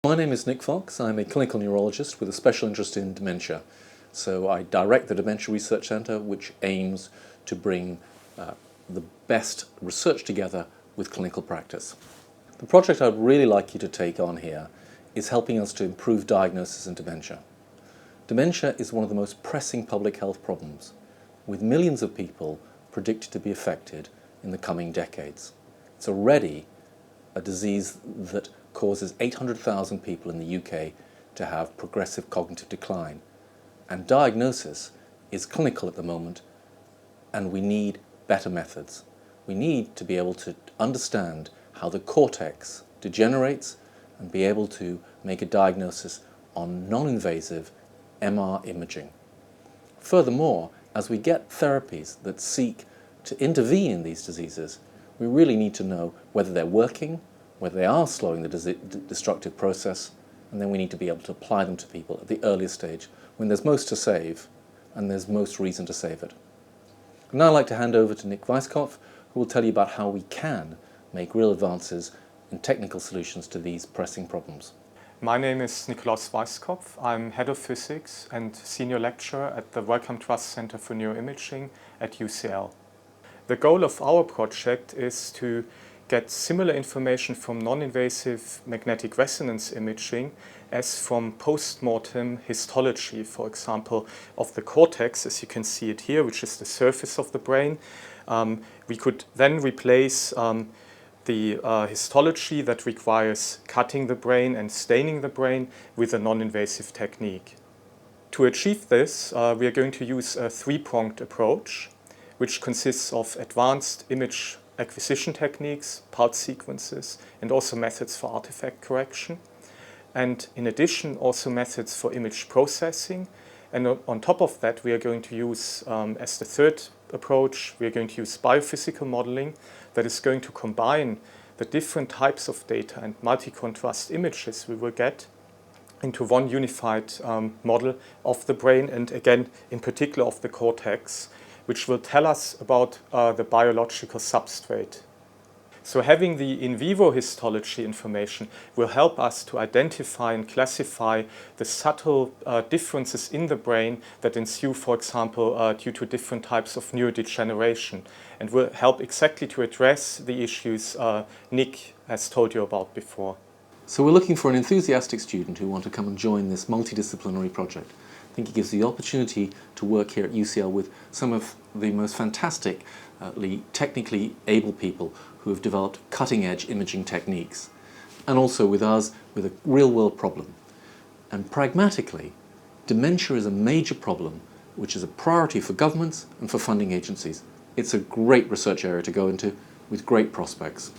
My name is Nick Fox. I'm a clinical neurologist with a special interest in dementia. So I direct the Dementia Research Centre, which aims to bring the best research together with clinical practice. The project I'd really like you to take on here is helping us to improve diagnosis in dementia. Dementia is one of the most pressing public health problems, with millions of people predicted to be affected in the coming decades. It's already a disease that causes 800,000 people in the UK to have progressive cognitive decline. And diagnosis is clinical at the moment, and we need better methods. We need to be able to understand how the cortex degenerates and be able to make a diagnosis on non-invasive MR imaging. Furthermore, as we get therapies that seek to intervene in these diseases, we really need to know whether they're working, whether they are slowing the destructive process, and then we need to be able to apply them to people at the earliest stage when there's most to save and there's most reason to save it. I'd now like to hand over to Nick Weisskopf, who will tell you about how we can make real advances in technical solutions to these pressing problems. My name is Nikolaus Weisskopf. I'm Head of Physics and Senior Lecturer at the Wellcome Trust Center for Neuroimaging at UCL. The goal of our project is to get similar information from non-invasive magnetic resonance imaging as from post-mortem histology, for example, of the cortex, as you can see it here, which is the surface of the brain. We could then replace the histology that requires cutting the brain and staining the brain with a non-invasive technique. To achieve this, we are going to use a three-pronged approach, which consists of advanced image acquisition techniques, pulse sequences, and also methods for artifact correction. And in addition, also methods for image processing. And on top of that, we are going to use, as the third approach, we are going to use biophysical modeling that is going to combine the different types of data and multi-contrast images we will get into one unified model of the brain, and again, in particular of the cortex, which will tell us about the biological substrate. So having the in vivo histology information will help us to identify and classify the subtle differences in the brain that ensue, for example, due to different types of neurodegeneration, and will help exactly to address the issues Nick has told you about before. So we're looking for an enthusiastic student who want to come and join this multidisciplinary project. I think it gives the opportunity to work here at UCL with some of the most fantastically technically able people who have developed cutting-edge imaging techniques, and also with us with a real-world problem. And pragmatically, dementia is a major problem which is a priority for governments and for funding agencies. It's a great research area to go into with great prospects.